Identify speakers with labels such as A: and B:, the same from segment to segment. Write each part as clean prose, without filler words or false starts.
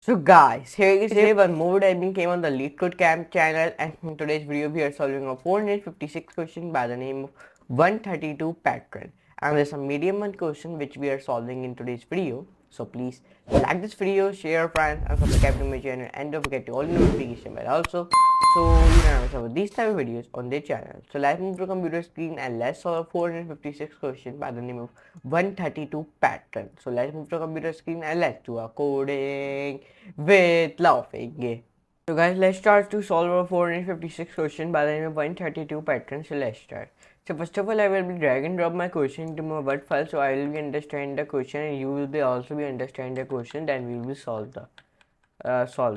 A: So guys, here is one more admin came on the LeetCode camp channel, and in today's video we are solving a 456 question by the name of 132 pattern, and there's a medium one question which we are solving in today's video. So please like this video, share friends, and subscribe to my channel, and don't forget to all notification bell also, so you can have some of these type of videos on their channel. So let's move to computer screen and let's solve a 456 question by the name of 132 pattern. So let's move to computer screen and let's do a coding with laughing. So guys, let's start to solve a 456 question by the name of 132 pattern. So let's start. So first of all, I will be drag and drop my question into my Word file, so I will be understand the question and you will be also be understand the question. Then we will solve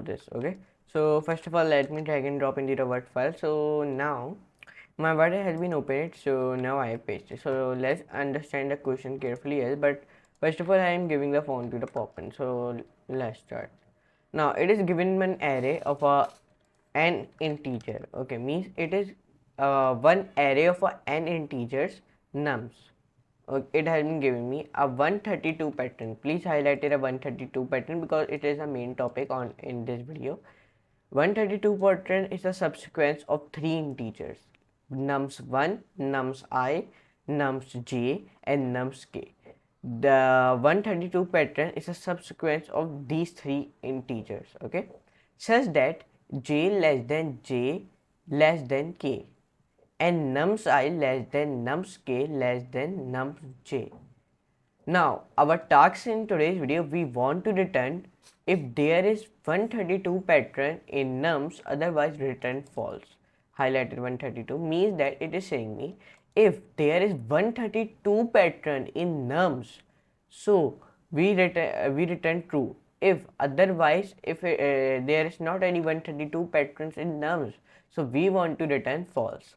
A: this. Okay. So first of all, let me drag and drop into the Word file. So now my Word has been opened. So now I have pasted. So let's understand the question carefully. Yes, but first of all, I am giving the font to the pop-in. So let's start. Now it is given an array of n integer. Okay, means it is one array of n integers nums. Okay, it has been giving me a 132 pattern. Please highlight it a 132 pattern because it is a main topic on in this video. 132 pattern is a subsequence of three integers nums1, nums nums and nums k. The 132 pattern is a subsequence of these three integers, okay, such that j less than k and nums less than nums k less than nums j. Now, our task in today's video, we want to return if there is 132 pattern in nums, otherwise return false. Highlighted 132 means that it is saying me if there is 132 pattern in nums, so we return true. If otherwise, if there is not any 132 patterns in nums, so we want to return false.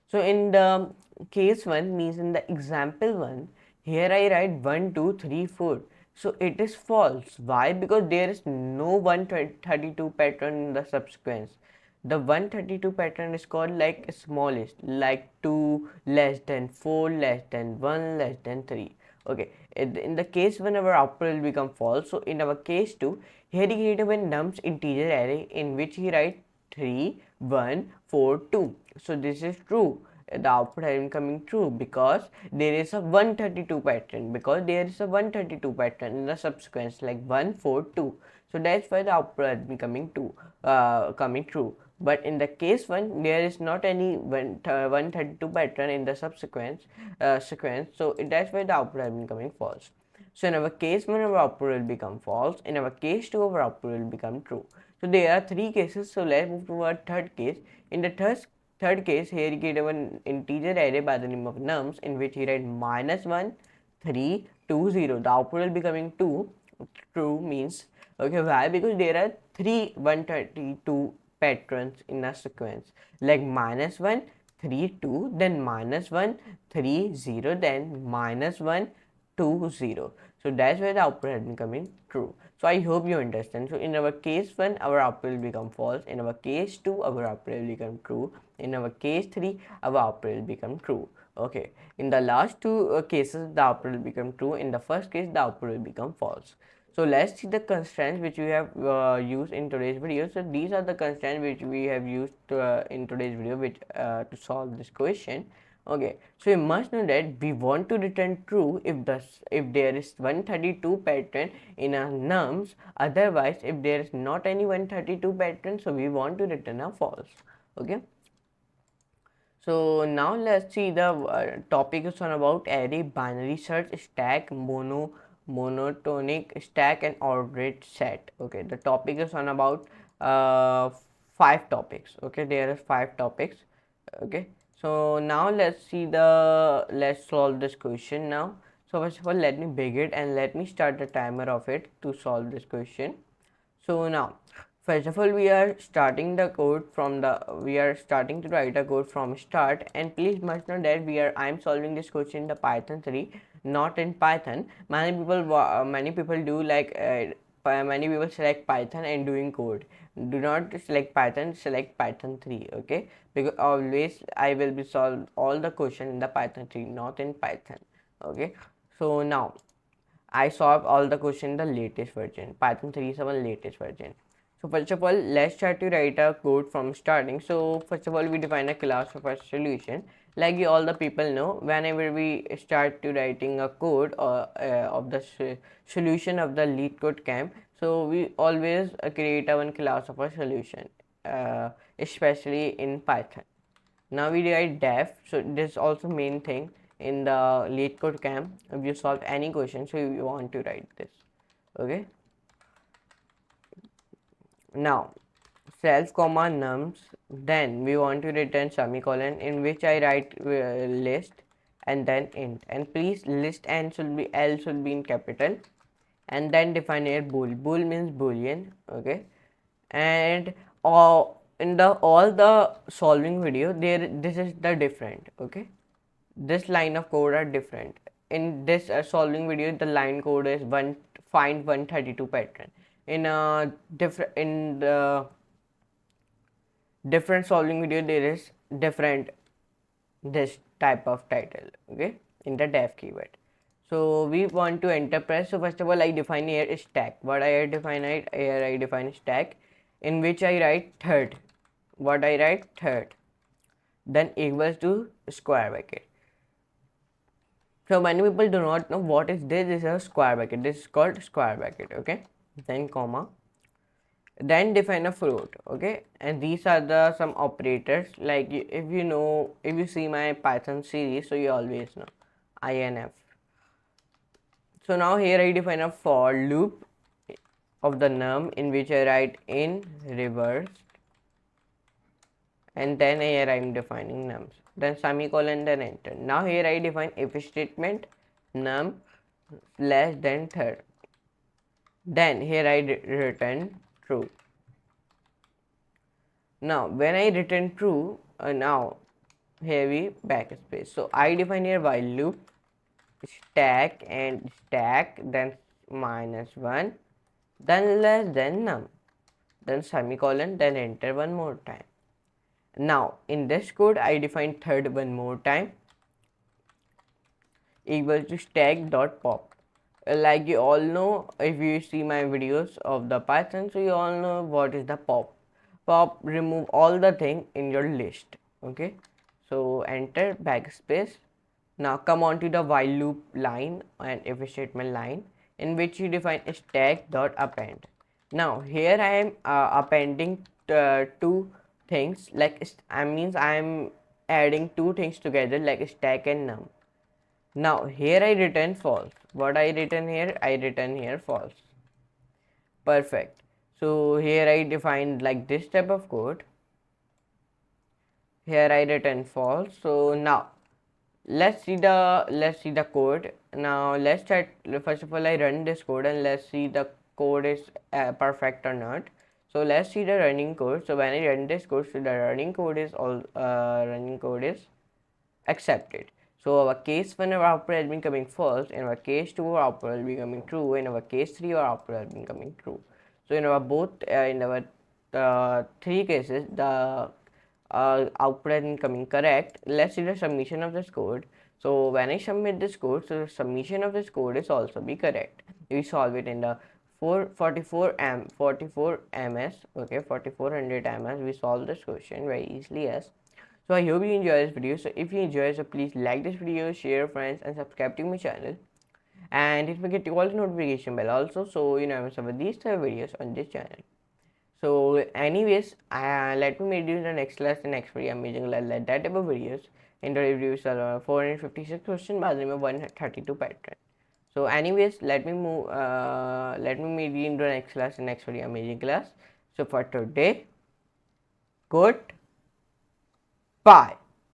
A: So in the case 1 means in the example 1, here I write 1, 2, 3, 4. So it is false. Why? Because there is no 132 pattern in the subsequence. The 132 pattern is called like smallest, like 2 less than 4 less than 1 less than 3. Okay, in the case 1 our output will become false. So in our case 2, here he created a nums integer array in which he write 3, 1, 4, 2. So this is true. The output has been coming true because there is a 132 pattern, because there is a 132 pattern in the subsequence like 1, 4, 2. So that's why the output has been coming true. But in the case 1, there is not any 132 pattern in the subsequence sequence. So that's why the output has been coming false. So in our case 1, our output will become false. In our case 2, our output will become true. So there are three cases. So let's move to our third case. In the third case, here he gave an integer array by the name of nums in which he write -1, 3, 2, 0. The output will be coming 2. True means, okay, why? Because there are three 132 patterns in a sequence like -1, 3, 2, then -1, 3, 0, then -1, 2, 0. So that's why the output has been coming true. So I hope you understand. So in our case 1, our output will become false. In our case 2, our output will become true. In our case 3, our output will become true. Okay. In the last two cases, the output will become true. In the first case, the output will become false. So let's see the constraints which we have used in today's video. So these are the constraints which we have used in today's video which to solve this question. Okay, so you must know that we want to return true if there is 132 pattern in a nums. Otherwise, if there is not any 132 pattern, so we want to return a false. Okay. So now let's see the topic is on about array, binary search, stack, monotonic stack, and ordered set. Okay, the topic is on about uh, 5 topics. Okay, there are 5 topics. Okay, so now let's solve this question now. So first of all, let me begin and let me start the timer of it to solve this question. So now, first of all, we are starting to write a code from start, and please must know that I am solving this question in the Python 3, not in Python. Many people do like many people select Python and doing code. Do not select Python, select Python 3. Okay, because always I will be solve all the question in the Python 3, not in Python. Okay, so now I solved all the question the latest version, Python 3.7 latest version. So first of all, let's try to write a code from starting. So first of all, we define a class of a solution. Like you all the people know, whenever we start to writing a code or of the solution of the LeetCode camp, so we always create a one class of a solution, especially in Python. Now we write def, so this is also main thing in the LeetCode camp. If you solve any question, so you want to write this. Okay. Now self comma nums, then we want to return semicolon in which I write list and then int, and please list and should be L should be in capital, and then define here bool means boolean. Okay. And in the all the solving video there, this is the different. Okay, this line of code are different. In this solving video, the line code is find 132 pattern. In the different solving video, there is different this type of title. Okay, in the def keyword. So we want to enter press. So first of all, I define here is stack. What I define here, I define stack, in which I write third. What I write third, then equals to square bracket. So many people do not know what is this. This is a square bracket. This is called square bracket. Okay, then comma, then define a float. Okay, and these are the some operators. Like if you know, if you see my Python series, so you always know INF. So now here I define a for loop of the num, in which I write in reverse, and then here I am defining nums, then semicolon, then enter. Now here I define if statement num less than third, then here I return true. Now when I return true, now here we backspace. So I define here while loop stack and stack, then -1, then less than num, then semicolon, then enter one more time. Now in this code I define third one more time, equal to stack dot pop. Like you all know, if you see my videos of the Python, so you all know what is the pop. Pop remove all the thing in your list. Okay, so enter backspace. Now come on to the while loop line and if statement line, in which you define stack dot append. Now here I am appending two things, like I am adding two things together, like stack and num. Now here I return false. What I return here? I return here false. Perfect. So here I define like this type of code. Here I return false. So now let's see the code. Now let's start. First of all, I run this code and let's see the code is perfect or not. So let's see the running code. So when I run this code, so the running code is accepted. So our case 1, our output has been coming false. In our case 2, our output will be coming true. In our case 3, our output has been coming true. So in our three cases, the output has been coming correct. Let's see the submission of this code. So when I submit this code, so the submission of this code is also be correct. We solve it in the 44 ms. Okay, 4400 ms. We solve this question very easily. Yes. So I hope you enjoy this video. So if you enjoy, so please like this video, share, friends, and subscribe to my channel. And don't forget to call the notification bell also, so you know some of these type of videos on this channel. So anyways, let me meet you in the next class, the next video. I'm making like that type of videos. In the reviews are 456 question by the name of 132 pattern. So anyways, let me meet you in the next class, the next video, amazing class. So for today, good. Bye.